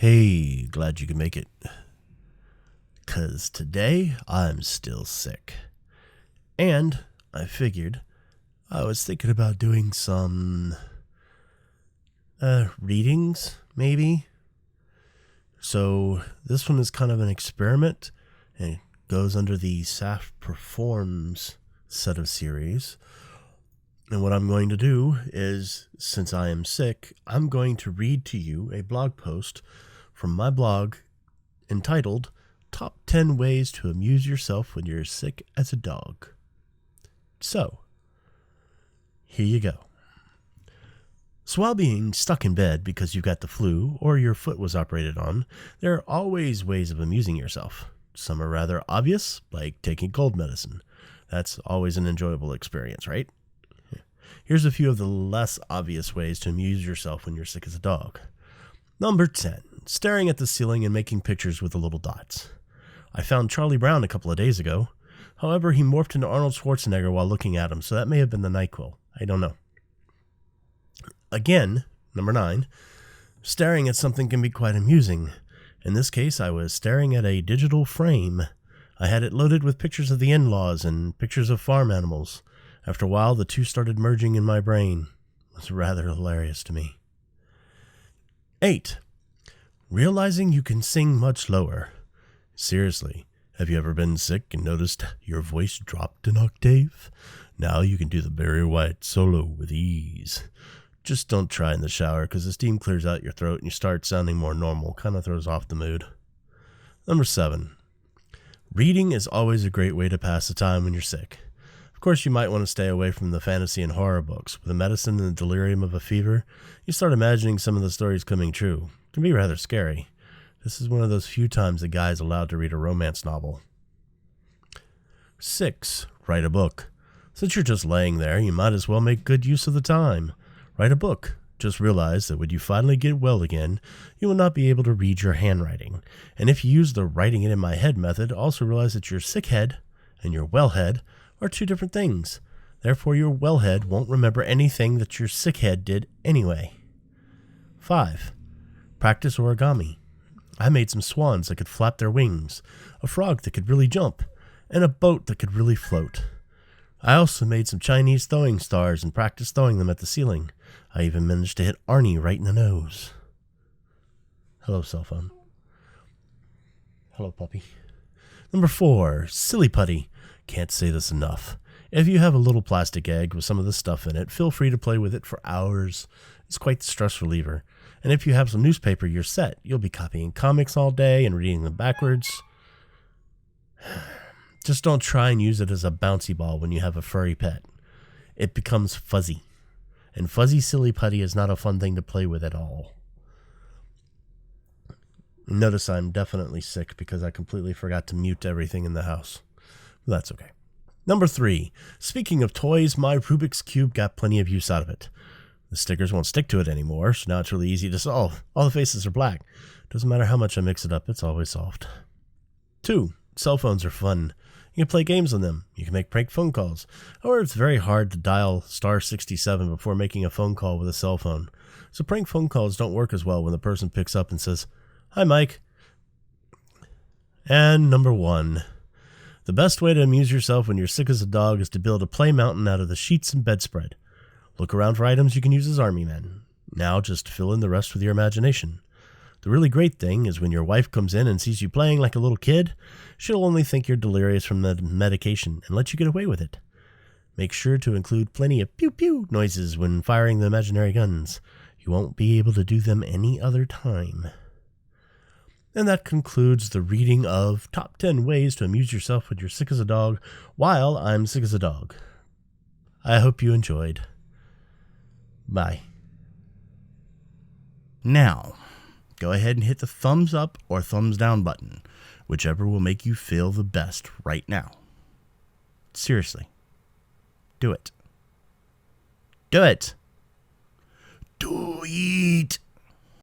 Hey, glad you can make it. 'Cause today I'm still sick. And I figured I was thinking about doing some readings, maybe. So this one is kind of an experiment and it goes under the Saph Performs set of series. And what I'm going to do is, since I am sick, I'm going to read to you a blog post from my blog entitled Top 10 Ways to Amuse Yourself When You're Sick as a Dog. So, here you go. So while being stuck in bed because you've got the flu or your foot was operated on, there are always ways of amusing yourself. Some are rather obvious, like taking cold medicine. That's always an enjoyable experience, right? Here's a few of the less obvious ways to amuse yourself when you're sick as a dog. Number 10. Staring at the ceiling and making pictures with the little dots. I found Charlie Brown a couple of days ago. However, he morphed into Arnold Schwarzenegger while looking at him, so that may have been the NyQuil. I don't know. Again, number 9. Staring at something can be quite amusing. In this case, I was staring at a digital frame. I had it loaded with pictures of the in-laws and pictures of farm animals. After a while, the two started merging in my brain. It was rather hilarious to me. 8. Realizing you can sing much lower. Seriously, have you ever been sick and noticed your voice dropped an octave? Now you can do the Barry White solo with ease. Just don't try in the shower because the steam clears out your throat and you start sounding more normal. Kind of throws off the mood. Number 7. Reading is always a great way to pass the time when you're sick. Of course, you might want to stay away from the fantasy and horror books. With the medicine and the delirium of a fever, you start imagining some of the stories coming true. It can be rather scary. This is one of those few times a guy is allowed to read a romance novel. 6. Write a book. Since you're just laying there, you might as well make good use of the time. Write a book. Just realize that when you finally get well again, you will not be able to read your handwriting. And if you use the writing it in my head method, also realize that your sick head and your well head are two different things. Therefore, your well head won't remember anything that your sick head did anyway. 5. Practice origami. I made some swans that could flap their wings, a frog that could really jump, and a boat that could really float. I also made some Chinese throwing stars and practiced throwing them at the ceiling. I even managed to hit Arnie right in the nose. Hello, cell phone. Hello, puppy. Number 4. Silly putty. Can't say this enough. If you have a little plastic egg with some of the stuff in it, feel free to play with it for hours. It's quite the stress reliever. And if you have some newspaper, you're set. You'll be copying comics all day and reading them backwards. Just don't try and use it as a bouncy ball when you have a furry pet. It becomes fuzzy. And fuzzy silly putty is not a fun thing to play with at all. Notice I'm definitely sick because I completely forgot to mute everything in the house. But that's okay. Number 3. Speaking of toys, my Rubik's Cube got plenty of use out of it. The stickers won't stick to it anymore, so now it's really easy to solve. All the faces are black. Doesn't matter how much I mix it up, it's always solved. 2. Cell phones are fun. You can play games on them. You can make prank phone calls. However, it's very hard to dial star 67 before making a phone call with a cell phone. So prank phone calls don't work as well when the person picks up and says, "Hi, Mike." And number 1. The best way to amuse yourself when you're sick as a dog is to build a play mountain out of the sheets and bedspread. Look around for items you can use as army men. Now just fill in the rest with your imagination. The really great thing is when your wife comes in and sees you playing like a little kid, she'll only think you're delirious from the medication and let you get away with it. Make sure to include plenty of pew-pew noises when firing the imaginary guns. You won't be able to do them any other time. And that concludes the reading of Top 10 Ways to Amuse Yourself When You're Sick as a Dog while I'm sick as a dog. I hope you enjoyed. Bye. Now, go ahead and hit the thumbs up or thumbs down button, whichever will make you feel the best right now. Seriously. Do it. Do it. Do it.